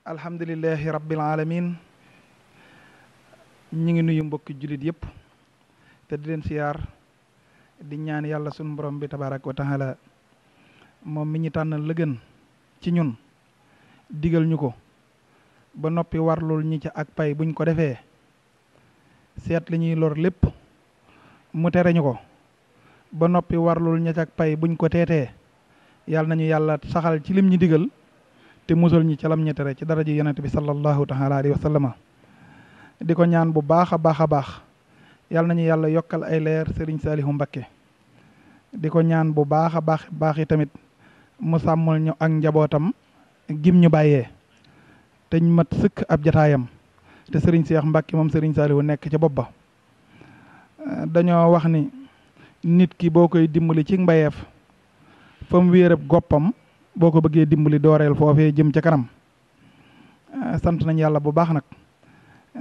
alhamdulillahi rabbil alamin ñi ngi nuyu mbokki julit yépp te di leen siyaar di ñaan yàlla sunu borom bi tabarak wa taala moom mi ñu tànnal la gën ci ñun digal ñu ko ba noppi warlul ñi ca ak pay buñ ko defee seet li ñuy lor lépp mu tere ñu ko ba noppi warlul ñi ca ak pay buñ ko teetee yàlla nañu yàlla saxal ci lim ñi digal te musal ñi ca lam ñi tere ci daraja yonent bi sallallahu taala alayhi wa sallama di ko ñaan bu baax a baax yàlla nañu yàlla yokkal ay leer Serigne Saliou Mbacké di ko ñaan bu baax a baax yi tamit mu sàmmal ñu ak njabootam gim ñu bàyyee te ñu mat sëkk ab jataayam te Serigne Cheikh Mbacké moom Serigne Saliou nekk ca bopp ba dañoo wax ni nit ki boo koy dimbali ci mbayeef fa mu wéerab goppam boo ko bëggee dimbali dooreel foofee jëm ca kanam sant nañ yàlla bu baax nag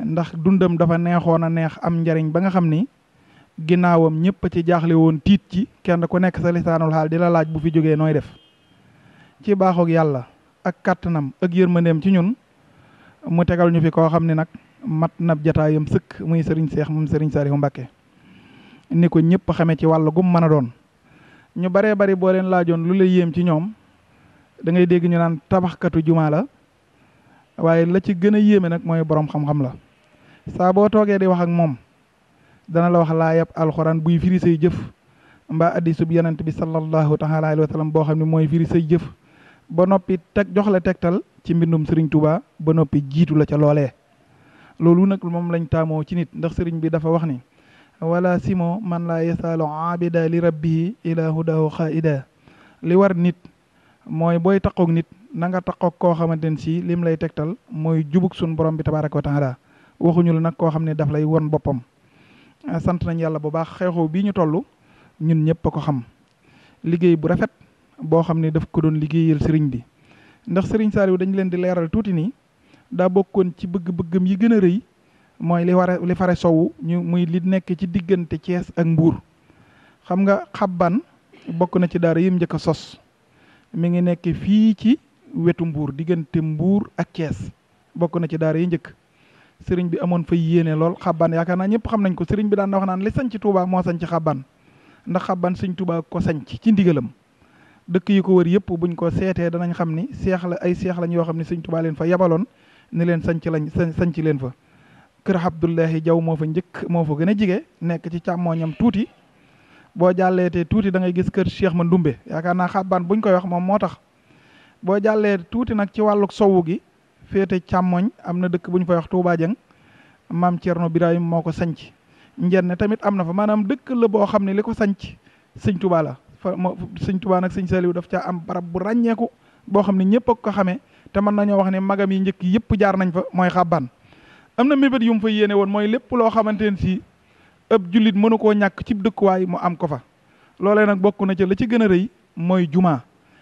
ndax dundam dafa neexoon a neex am njariñ ba nga xam ni ginnaawam ñëpp ci jaaxle woon tiit ci kenn ku nekk sa lisaanul xaal di la laaj bu fi jógee nooy def ci baaxoog yàlla ak kàttanam ak yërmandeem ci ñun mu tegal ñu fi koo xam ne nag mat nab jataayam sëkk muy Serigne Cheikh moom Serigne Saliou Mbacké ni ko ñëpp xamee ci wàll gum mën a doon ñu baree bari boo leen laajoon lu la yéem ci ñoom da ngay dégg ñu naan tabaxkatu jumaa la waaye la ci gën a yéeme nag mooy borom xam-xam la saa boo toogee di wax ak moom dana la wax laa yab alxuraan buy firi say jëf mbaa addisub yonent bi sallallahu taala alayhi wa sallam boo xam ne mooy firi say jëf ba noppi teg jox la tegtal ci mbindum Serigne Touba ba noppi jiitu la ca loolee loolu nag moom lañ taamoo ci nit ndax Serigne bi dafa wax ni wala simo man laa yasaalu abida li rabbihi ila hudahu xaida li war nit mooy booy taqoog nit na nga taqoog koo xamante ne si lim lay tegtal mooy jubug sun borom bi tabaraka wa taala waxuñu la nag koo xam ne daf lay won boppam sant nañ yàlla bu baax xew-xew bii ñu toll ñun ñëpp a ko xam liggéey bu rafet boo xam ne daf ko doon liggéeyal sëriñ bi ndax Serigne Saliou dañ leen di leeral tuuti nii daa bokkoon ci bëgg-bëggam yi gën a rëy mooy li fare sowu ñu muy li nekk ci diggante Thiès ak Mbour xam nga xabban bokk na ci daara yim njëkk a sos mi ngi nekk fii ci wetu Mbour diggante Mbour ak Thiès bokk na ci daara yi njëkk sëriñ bi amoon fay yéene lool xabban yaakaar naa ñëpp xam nañ ko sëriñ bi daan na wax naan li sañ ci Touba moo sañ ci xabban ndax xabban sëñ Touba ko sañ ci ndigalam dëkk yi ko wër yëpp buñ ko seetee danañ xam ni seex la ay seex lañ yoo xam ne sëñ Touba leen fa yabaloon ni leen sañc leen fa kër Abdullahi Jaw moo fa njëkk moo fa gën a jige nekk ci càmmooñam tuuti boo jàlleetee tuuti da ngay gis kër Cheikh ma Ndumbe yaakaar naa xabban buñ koy wax moom moo tax boo jàllee tuuti nag ci wàlluk sowu gi féete càmmoñ am na dëkk bu ñu fay wax Touba Dieng maam Thierno Birahim moo ko sanc njenne tamit am na fa maanaam dëkk la boo xam ne li ko sanc sëñ Touba la sëñ Touba nag sëñ Saliou daf caa am barab bu ràññeeku boo xam ne ñëpp a ko xamee te mën nañoo wax ne magam yi njëkk yëpp jaar nañ fa mooy xabban am na mébét yu mu fa yéene woon mooy lépp loo xamante ne si ëpp jullit mënu koo ñàkk ci dëkkuwaay mu am ko fa loolee nag bokk na ci la ci gën a rëy mooy jumaa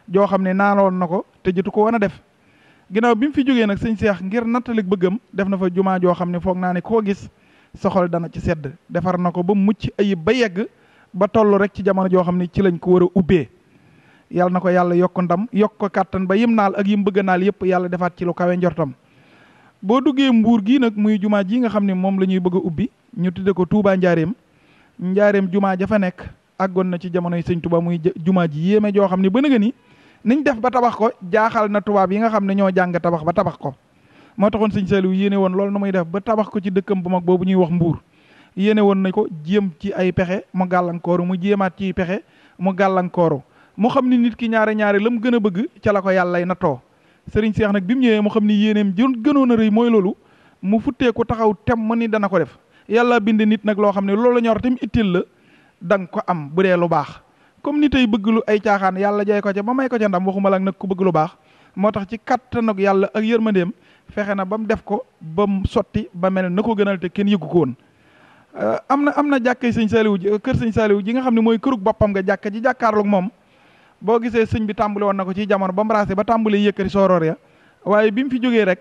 joo xam ne naanoon na ko te jotu ko wan a def ginnaaw bi mu fi jógee nag sëñ Seex ngir nattalik bëggam def na fa jumaa joo xam ne foog naa ne koo gis soxol dana ci sedd defar na ko ba mucc ayib ba yegg ba toll rek ci jamono joo xam ne ci lañ ko war a ubbee yàlla na ko yàlla yokk ndam yokk ko kàttan ba yim naal ak yim bëgg naal yëpp yàlla defaat ci lu kawe njortam boo duggee Mbuur gii nag muy jumaa ji nga xam ne moom la ñuy bëgg a ubbi ñu tudde ko Touba Njaareem jumaa ja fa nekk àggoon na ci jamonoy sëñ Touba muy jumaa ji yéeme joo xam ne ba nga ni niñ def ba tabax ko jaaxal na tubaab yi nga xam ne ñoo jàng tabax ba tabax ko moo taxoon sëñ Saliou yéene woon loolu na muy def ba tabax ko ci dëkkam bu mag boobu ñuy wax Mbuur yéene woon na ko jéem ci ay pexe mu gàllankooru mu jéemaat ci pexe mu gàllankooru mu xam ni nit ki ñaare la mu gën a bëgg ca la ko yàllay nattoo sëriñ Seex nag bi mu ñëwee mu xam ni yéeneem gënoon a rëy mooy loolu mu futtee ko taxaw tem ma ni dana ko def yàlla bind nit nag loo xam ne loolu la ñor tam ittil la danga ko am bu dee lu baax comme ni tey bëgg lu ay caaxaan yàlla jay ko ca ba may ko ca ndam waxuma la nag ku bëgg lu baax moo tax ci kattanug yàlla ak yërmandeem fexe na ba mu def ko ba mu sotti ba mel na ko gënal te kenn yëggu ko woon am na jàkkay sëñ Saliou kër sëñ Saliou ji nga xam ne mooy kërug boppam nga jàkka ji jàkkaarloog moom boo gisee sëñ bi tàmbali woon na ko ci jamono ba mu raase ba tàmbali yëkkati sooroor ya waaye bi mu fi jógee rek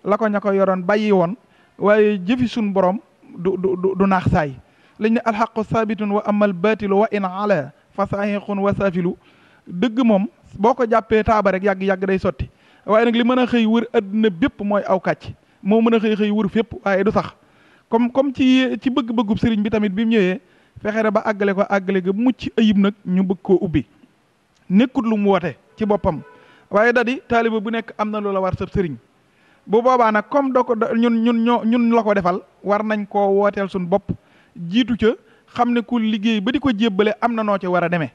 la ko ña ko yoroon bàyyi woon waaye jëfi suñ borom du naax saay lañ ne alxaqu sabitun wa amal batilu wa in ala fa saahiqun wa safilu dëgg moom boo ko jàppee taaba rek yàgg-yàgg day sotti waaye nag li mën a xëy wër adduna bépp mooy aw kàcc moo mën a xëy wër fépp waaye du sax comme ci bëgg-bëggub sëriñ bi tamit bi mu ñëwee fexe na ba àggale ga mucc ayib nag ñu bëgg koo ubbi nekkut lu mu woote ci boppam waaye dadi taaliba bu nekk am na loola war sab sëriñ bu boobaa nag comme doo ko ñun la ko defal war nañ koo wooteel suñ bopp jiitu ca xam ne ku liggéey ba di ko jébbale am na noo ci war a demee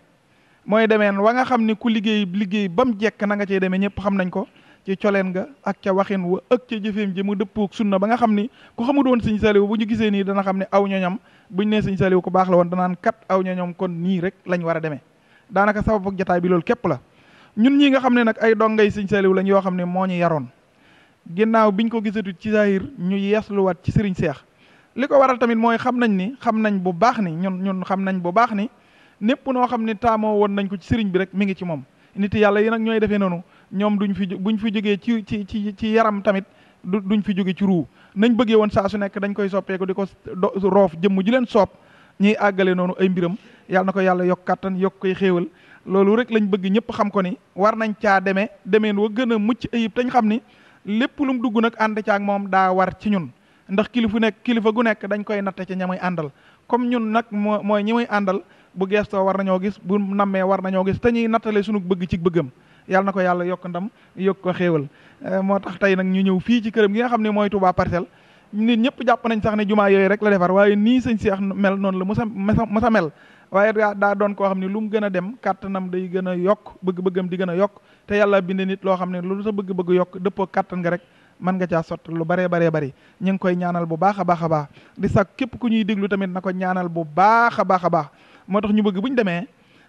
mooy demeen wa nga xam ne ku liggéey ba mu jekk na nga cey demee ñëpp xam nañ ko ci coleen nga ak ca waxin wa ak ca jëfeem ji mu dëppook sunna ba nga xam ni ku xamul woon sëñ Saliou bu ñu gisee nii dana xam ne aw ñoñam buñ nee sëñ Saliou ku baax la woon danaan kat aw ñoñam kon nii rek lañ war a demee daanaka sababu jataay bi loolu képp la ñun ñi nga xam ne nag ay dongay sëñ Saliou lañ yoo xam ne moo ñu yaroon ginnaaw biñ ko gisatu ci zahir ñu yeesluwaat ci sëriñ Seex li ko waral tamit mooy xam nañ bu baax ni ñun xam nañ bu baax ni népp noo xam ne taamoo woon nañ ko ci sëriñ bi rek mi ngi ci moom nit yàlla yi nag ñooy defee noonu ñoom buñ fi jógee ci yaram tamit duñ fi jóge ci ruu nañ bëggee woon saa su nekk dañ koy soppeeku di ko roof jëmm ji leen soob ñuy àggale noonu ay mbiram yàlla na ko yàlla yokk kàttan yokk koy xéewal loolu rek lañ bëgg ñëpp xam ko ni war nañ caa demeen wa gën a mucc ayib tañ xam ni lépp lu mu dugg nag ànd caag moom daa war ci ñun ndax kilifa gu nekk dañ koy natte ca ña muy àndal comme ñun nag mooy ñi muy àndal bu geestoo war nañoo gis bu nammee war nañoo gis te ñuy nattale sunu bëgg ci bëggam yàlla na ko yàlla yokk ndam yokk ko xéewal moo tax tey nag ñu ñëw fii ci këram gi nga xam ne mooy Touba Parcelles nit ñëpp jàpp nañ sax ne jumaa yooyu rek la defar waaye nii sëñ Seex mel noonu la musa mel waaye daa doon koo xam ne lu mu gën a dem kàttanam day gën a yokk bëgg-bëggam di gën a yokk te yàlla binde nit loo xam ne lu sa bëgg-bëgg yokk dëppoo kàttan nga rek mën nga caa sott lu baree bari ñu ngi koy ñaanal bu baax a baax di sax képp ku ñuy déglu tamit na ko ñaanal bu baax a baax moo tax ñu bëgg bu ñu demee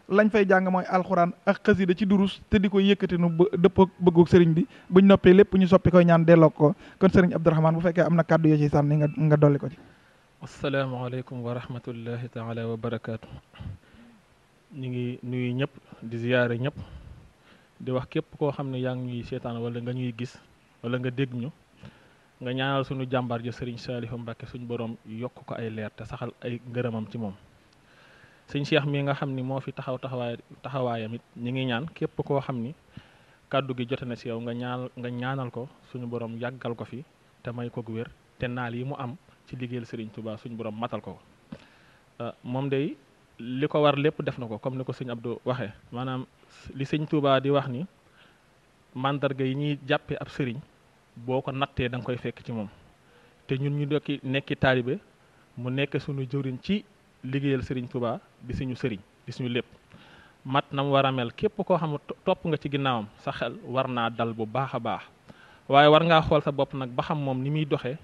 lañ fay jàng mooy alxuraan ak xasida ci durus te di ko yëkkati nu dëppoo bëgguk sëriñ bi buñ noppee lépp ñu soppi koy ñaan delloo ko kon sëriñ Abdourahmane bu fekkee am na kàddu yoo ci sànni nga dolli ko ci. asalaamaaleykum wa rahmatullahi taala wa barakaatu. ñu ngi nuyu ñëpp di ziyaare ñëpp di wax képp koo xam ne yaa ngi ñuy seetaan wala nga ñuy gis wala nga dégg ñu nga ñaanal suñu jàmbaar ja sëriñ Saalihu Mbàkke suñu borom yokk ko ay leer te saxal ay ngërëmam ci moom. sëñ Cheikh mi nga xam ni moo fi taxawaayam it ñi ngi ñaan képp koo xam ni kàddu gi jote na si yow nga ñaanal ko suñu borom yàggal ko fi te may ko gu wér te naal yi mu am ci liggéeyal Serigne Touba suñu borom matal ko moom day li ko war lépp def na ko comme ni ko sëñ Abdou waxee maanaam li sëñ Touba di wax ni mandarga yi ñuy jàppee ab sëriñ boo ko nattee da nga koy fekk ci moom te ñun ñu nekki taalibe mu nekk suñu jëwriñ ci liggéeyal Serigne Touba di suñu sëriñ di suñu lépp mat na mu war a mel képp koo xam topp nga ci ginnaawam sa xel war naa dal bu baax a baax waaye war ngaa xool sa bopp nag ba xam moom ni muy doxee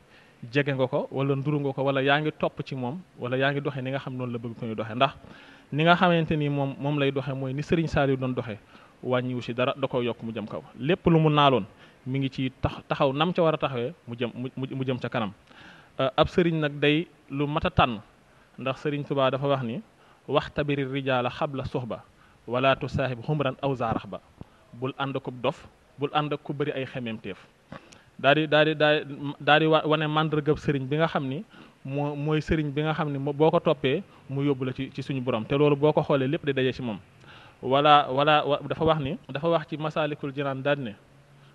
jege nga ko wala nduru nga ko wala yaa ngi topp ci moom wala yaa ngi doxee ni nga xam noonu la bëgg ko ñu doxee ndax ni nga xamante ni moom lay doxee mooy ni Serigne Saliou doon doxee wàññiwu si dara da ko yokk mu jëm kaw lépp lu mu naaloon mi ngi ci taxaw nam ca war a taxawee mu jëm ca kanam ab sëriñ nag day lu mat a tànn ndax Serigne Touba dafa wax ni waxtabiri rijaala xabla suxba wala tusaahib xumran aw zaarax ba bul ànd ko dof bul ànd ak ku bëri ay xemmeemteef daal di wane màndargab sëriñ bi nga xam ni mooy sëriñ bi nga xam ni boo ko toppee mu yóbbu la ci suñu borom te loolu boo ko xoolee lépp di daje ci moom wala dafa wax ci masaalikul jinaan daal ne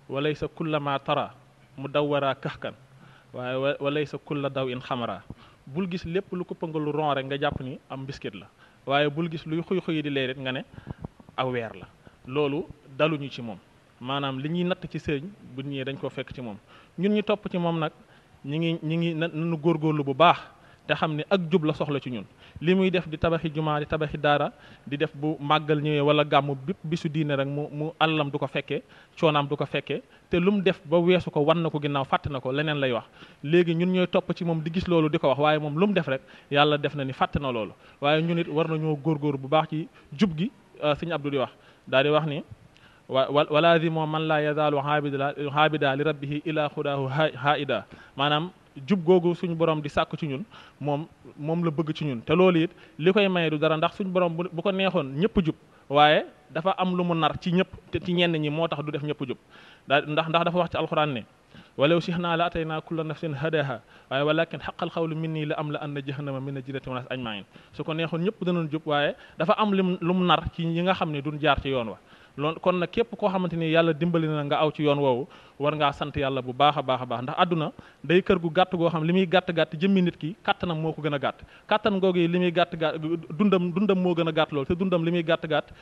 walaysa kullama tara mu dawwara kaxkan waaye walaysa kulla daw in xamara bul gis lépp lu ko pëngalu ron rek nga jàpp ni am biscuit la waaye bul gis luy xuy di leerit nga ne aw weer la loolu daluñu ci moom maanaam li ñuy natt ci sëriñ bu ñëwee dañ koo fekk ci moom ñun ñu topp ci moom nag ñi ngi nanu góorgóorlu bu baax te xam ne ak jub la soxla ci ñun li muy def di tabaxi jumaa di tabaxi daara di def bu màggal ñëwee wala gàmmu bépp bisu diine rek mu àllam du ko fekkee coonaam du ko fekkee te lu mu def ba weesu ko wan na ko ginnaaw fàtte na ko leneen lay wax léegi ñun ñooy topp ci moom di gis loolu di ko wax waaye moom lu mu def rek yàlla def na ni fàtte na loolu waaye ñun it war nañoo góorgóor bu baax ci jub gi sëñ Abdou di wax daal di wax ni walazi moo man laa yazaalu haabida li rabbihi ila xudaahu haida maanaam jub googu suñu borom di sàkk ci ñun moom la bëgg ci ñun te loolu it li koy maye du dara ndax suñu borom bu ko neexoon ñëpp jub waaye dafa am lu mu nar ci ñëpp te ci ñenn ñi moo tax du def ñëpp jub ndax dafa wax ci alxuraan ne walaw shi'naa la ataynaa kulla nafsin hadaha waaye walakin xaqal xawlu minni la am la anna jahannama mina jinnati wan naas ajmain su ko neexoon ñëpp danoon jub waaye dafa am lu mu nar ci ñi nga xam ne duñ jaar ci yoon wa loolu kon nag képp koo xamante ni yàlla dimbali na nga aw ci yoon woowu war ngaa sant yàlla bu baax a baax a baax ndax àdduna day kër gu gàtt goo xam li muy gàtt-gàtt jëmmi nit ki kattanam moo ko gën a gàtt kattan googu yi li muy gàtt-gàtt dundam moo gën a gàtt loolu te dundam li muy gàtt-gàtt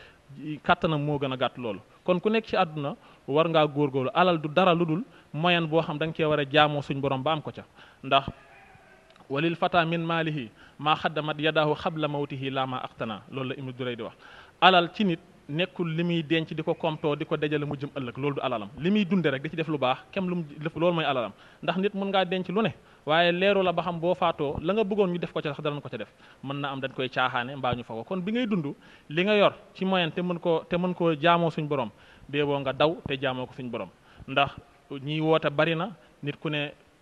kattanam moo gën a gàtt loolu kon ku nekk ci àdduna war ngaa góorgóorlu alal du dara lu dul moyen boo xam da nga cee war a jaamoo suñ borom ba am ko ca ndax walil fata min maalihi maa xaddamat yadahu xabla mawtihi laa maa axtana loolu la Ibnu Duray di wax alal ci nit nekkul li muy denc di ko komtoo di ko dajale mu jëm ëllëg loolu du alalam li muy dunde rek di ci def lu baax kem lu mu def loolu mooy alalam ndax nit mun ngaa denc lu ne waaye leeru la ba xam boo faatoo la nga bëggoon ñu def ko ca sax danañ ko ca def mën na am dañ koy caaxaane mbaa ñu fa ko kon bi ngay dund li nga yor ci moyen te mën koo jaamoo suñ borom bee boo nga daw te jaamoo ko suñ borom ndax ñiy woote bari na nit ku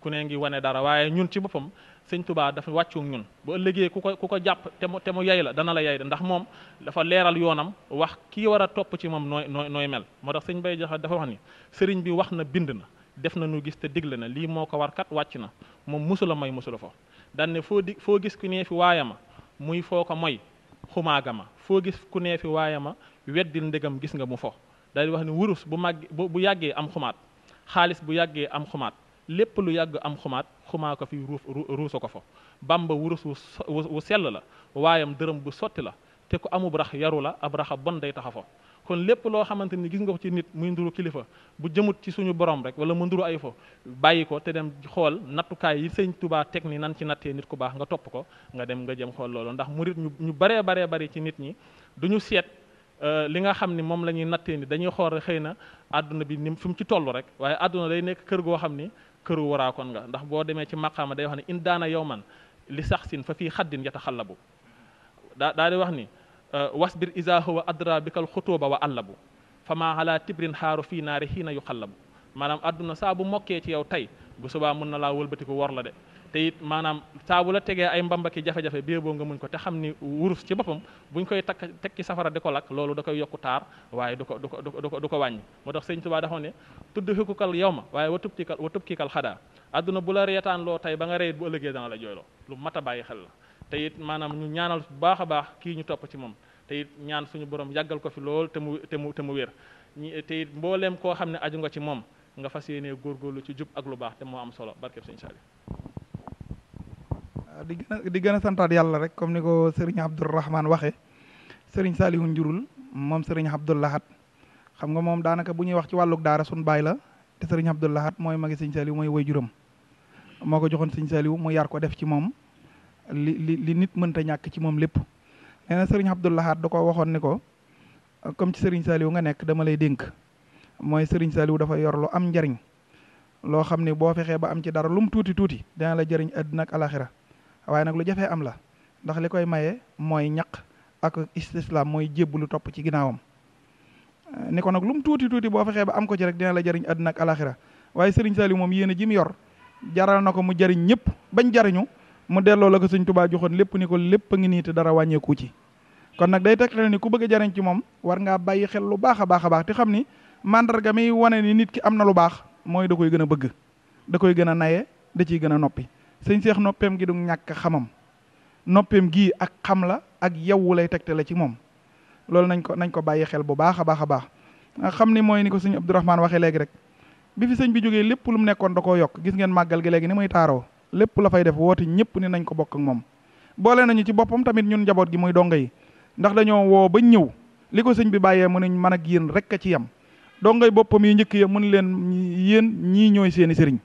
ne ngi wane dara waaye ñun ci boppam sëñ Tuubaa dafa wàccu ñun bu ëllëgee ku ko jàpp te mu yay la dana la yay ndax moom dafa leeral yoonam wax kii war a topp ci moom nooy mel moo tax sëñ Bay Jaxate dafa wax ni sëriñ bi wax na bind na def na nu gis te digle na lii moo ko war kat wàcc na moom musula may musula fo daan ne foo gis ku nee fi waayama muy foo ko moy xumaaga ma foo gis ku nee fi waayama weddil ndegam gis nga mu fo daal di wax ni wurus bu yàggee am xumaat xaalis bu yàggee am xumaat lépp lu yàgg am xumaa ko fi ruusa ko fa Bamba wurus wu sell la waayam dërëm bu sotti la te ku amub rax yaru la ab raxa bon day taxa fa kon lépp loo xamante ni gis nga ko ci nit muy nduru kilifa bu jëmut ci suñu borom rek wala mu nduru ay fo bàyyi ko te dem xool nattukaay yi sëñ Tuubaa teg ni nan ci nattee nit ku baax nga topp ko nga dem nga jëm xool loolu ndax murit ñu baree bari ci nit ñi duñu seet li nga xam ni moom la ñuy nattee ni dañuy xool xëy na àdduna bi ni fi mu ci toll rek waaye àdduna day nekk kër goo xam ni këru waraakoon nga ndax boo demee ci maqaama day wax ne in daana yawman li saxsin fa fii xaddin yataxallabu daa di wax ni wasbir isa huwa adra bikal xutuuba wa allabu fa maa ala tibrin xaaru fii naari xiina yu xallabu maanaam àdduna saa bu mokkee ci yow tey bu subaa mën na laa wëlbatiku wor la de te it maanaam saa bu la tegee ay mbambaki jafe-jafe bee boo nga muñ ko te xam ni wurus ci boppam buñ koy teg ci safara di ko lakk loolu da koy yokku taar waaye du ko wàññi moo tax sëñ Tuubaa dafa ne tudd xikukal yow ma waaye wa tubkikal xadaa àdduna bu la reetaan loo tey ba nga reyit bu ëllëgee dana la jooyloo lu mat a bàyyi xel la te it maanaam ñu ñaanal bu baax a baax kii ñu topp ci moom te it ñaan suñu borom yàggal ko fi lool te mu wér te it mbooleem koo xam ne aju nga ci moom nga fas yéenee góorgóorlu ci jub ak lu baax te moo am solo barkeb sëñ Saliou di gën a santaat yàlla rek comme ni ko sëriñ Abdourahman waxe sëriñ Saliou njurul moom sëriñ Abdou Lahad xam nga moom daanaka bu ñuy wax ci wàlluk daara sun baay la te sëriñ Abdou Lahad mooy magi sëñ Saliou mooy waajuram moo ko joxoon sëñ Saliou mu yar ko def ci moom li nit mënta ñàkk ci moom lépp nee na sëriñ Abdou Lahad da ko waxoon ni ko comme ci sëriñ Saliou nga nekk dama lay dénk mooy sëriñ Saliou dafa yor lu am njariñ loo xam ne boo fexee ba am ci dara lu mu tuuti dina la jëriñ àddina ak alaxira waaye nag lu jafee am la ndax li koy maye mooy ñaq ak istislaam mooy jébbu lu topp ci ginnaawam ni ko nag lu mu tuuti boo fexee ba am ko ci rek dina la jëriñ àddina ak alaxira waaye sëriñ Saliou moom yéen a ji mu yor jaral na ko mu jëriñ ñëpp bañ jariñu mu delloo la ko sëñ Tuubaa joxoon lépp ni ko lépp a ngi nii te dara wàññeeku ci kon nag day tegtal ni ku bëgg a jariñ ci moom war ngaa bàyyi xel lu baax a baax te xam ni mandarga mi wane ni nit ki am na lu baax mooy da koy gën a bëgg da koy gën a naye da ciy gën a noppi sëñ Seex noppeem gi du ñàkk xamam noppeem gii ak xam la ak yewwu lay tegtale ci moom loolu nañ ko bàyyi xel bu baax a baax xam ni mooy ni ko sëñ Abdourahmane waxee léegi rek bi fi sëñ bi jógee lépp lu mu nekkoon da koo yokk gis ngeen màggal gi léegi ni muy taaroo lépp la fay def woote ñëpp ni nañ ko bokk ak moom boole nañu ci boppam tamit ñun njaboot gi muy donga yi ndax dañoo woo ba ñëw li ko sëñ bi bàyyee mu ne man ak yéen rek a ci yam dongay boppam yi njëkk ya mun leen yéen ñii ñooy seeni sëriñ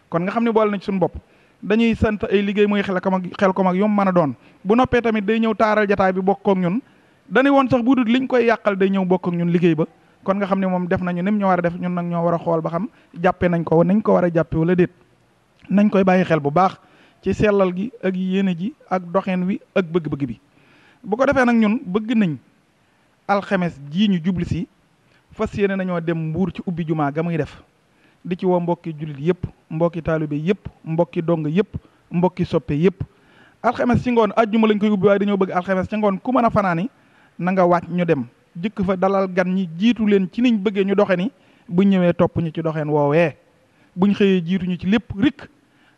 kon nga xam ne boole na ci suñu bopp dañuy sant ay liggéey muy xel ko mag yom mën a doon bu noppee tamit day ñëw taaral jataay bi bokk ak ñun dañuy woon sax bu dul liñ koy yàqal day ñëw bokk ak ñun liggéey ba kon nga xam ne moom def nañu nim ñu war a def ñun nag ñoo war a xool ba xam jàppe nañ ko nañ ko war a jàppe wala déet nañ koy bàyyi xel bu baax ci sellal gi ak yéene ji ak doxeen wi ak bëgg-bëgg bi bu ko defee nag ñun bëgg nañ alxames jii ñu jubli si fas yéene nañoo dem Mbuur ci ubbi jumaa ga muy def di ci woo mbokki jullit yëpp mbokki taalibe yëpp mbokki dong yëpp mbokki soppe yëpp alxames ci ngoon ajjuma lañ koy ubbi waaye dañoo bëgg alxames ci ngoon ku mën a fanaani na nga wàcc ñu dem jëkk fa dalal gan ñi jiitu leen ci niñ bëggee ñu doxe ni buñ ñëwee topp ñu ci doxeen woowee buñ xëyee jiituñu ci lépp rik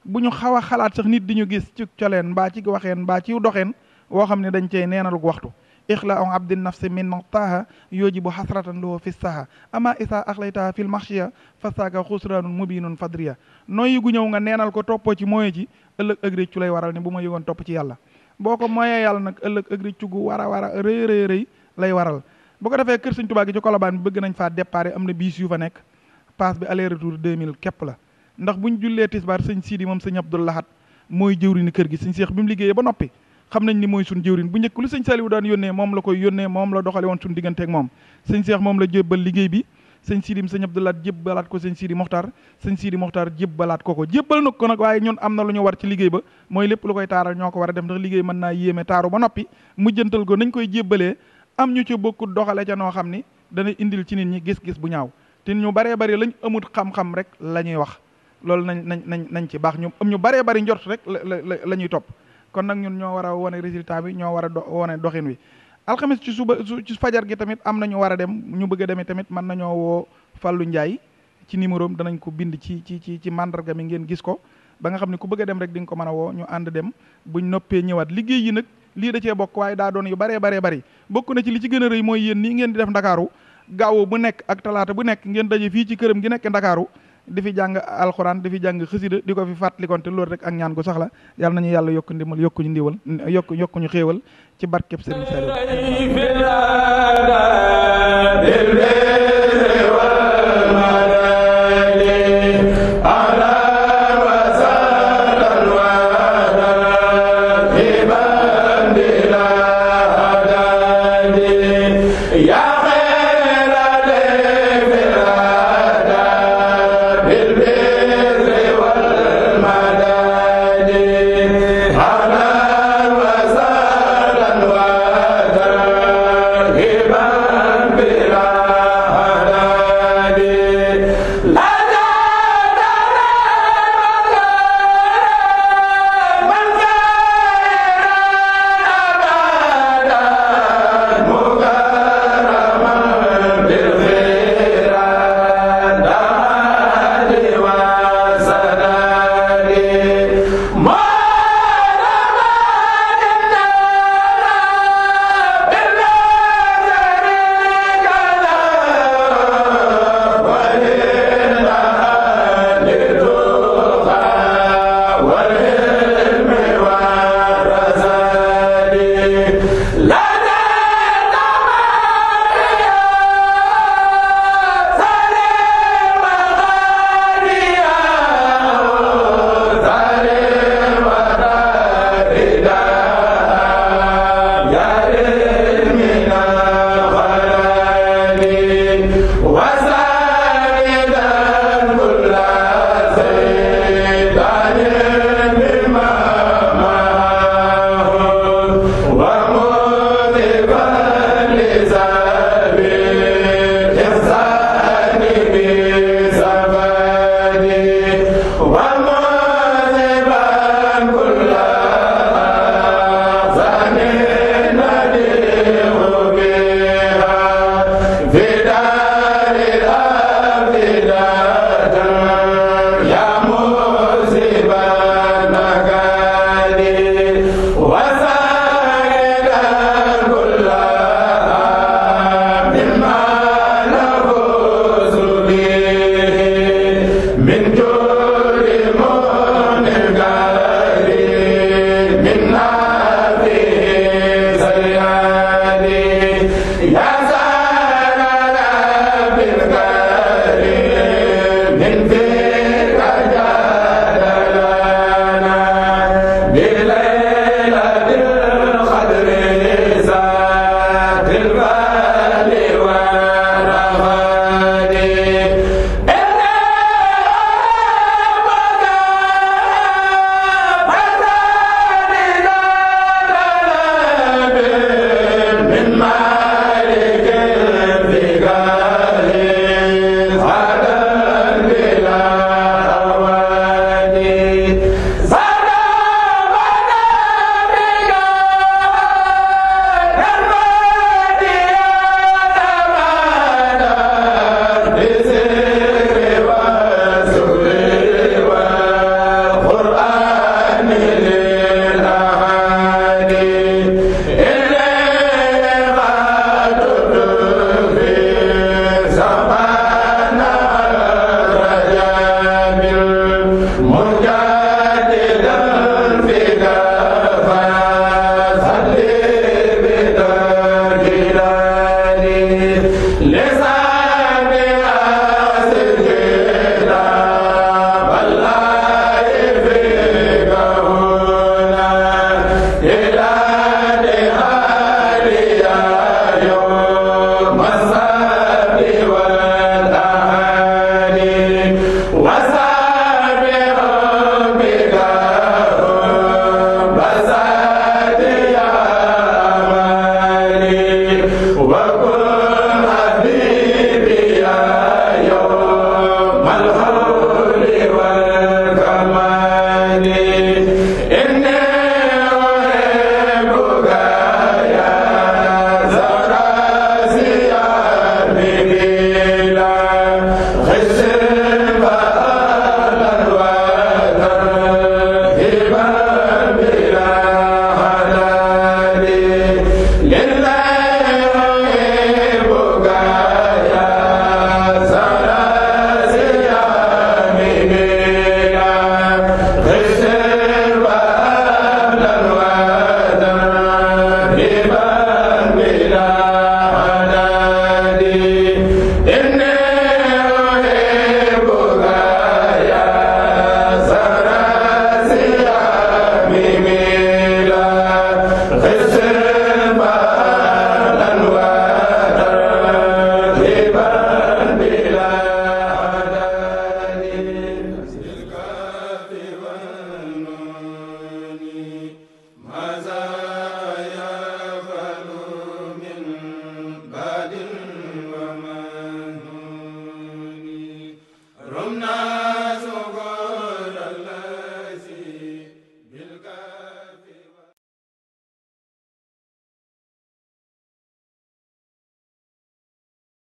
bu ñu xaw a xalaat sax nit di ñu gis ci coleen mbaa ci waxeen mbaa ci doxeen woo xam ne dañ cey neenaluk waxtu ixlaau abdin nafsi min maqtaha yujibu xasratan lahu fi saha ama isa axlaytaha fil maxshiya fasaaka xusranun mubinun fadriya nooyi gu ñëw nga neenal ko toppoo ci mooye ci ëllëg ak réccu lay waral ne bu ma yëgoon topp ci yàlla boo ko mooyee yàlla nag ëllëg ak réccu gu war a rëy lay waral bu ko defee kër Sëñ Tuubaa gi ci Colobane bi bëgg nañ faa déparé am na biis yu fa nekk passe bi aller retour 2000 képp la ndax buñ jullee tisbaar sëñ Sidi moom sëñ Abdou Lahad mooy jëwriñu kër gi sëñ Seex bi mu liggéeyee ba noppi xam nañ ni mooy suñ jëwriñ bu njëkk lu sëñ Saliou daan yónnee moom la koy yónnee moom la doxale woon suñ digganteeg moom sëñ Seex moom la jébbal liggéey bi sëñ Sidim sëñ Abdou Lahad jébbalaat ko sëñ Sidi Moxtar sëñ Sidi Moxtar jébbalaat ko jébbal na ko nag waaye ñun am na lu ñu war ci liggéey ba mooy lépp lu koy taaral ñoo ko war a def ndax liggéey mën naa yéeme taaru ba noppi mujjantal ko nañ koy jébbalee am ñu ci bokkut doxale ca noo xam ni dana indil ci nit ñi gis-gis bu ñaaw te ñu baree bari lañ amut xam-xam rek la ñuy wax loolu nañ ci baax ñu am ñu baree bari njort rek la ñuy topp kon nag ñun ñoo war a wone résultat bi ñoo war a wone doxin wi alxames ci suba ci fajar gi tamit am nañu war a dem ñu bëgg a demee tamit mën nañoo woo Fallou Ndiaye ci numéro am danañ ko bind ci mandarga mi ngeen gis ko ba nga xam ne ku bëgg a dem rek di nga ko mën a woo ñu ànd dem buñ noppee ñëwaat liggéey yi nag lii da cee bokk waaye daa doon yu baree bari bokk na ci li ci gën a rëy mooy yéen nii ngeen di def ndakaaru gaawu bu nekk ak talaata bu nekk ngeen daje fii ci këram gi nekk ndakaaru di fi jàng alxuraan di fi jàng xasida di ko fi fàttalikonte loolu rek ak ñaan gu sax la yàlla nañu yàlla yokk ndimbal yokkuñu ndiwal yokkuñu xéewal ci barkeb Sëriñ Saliou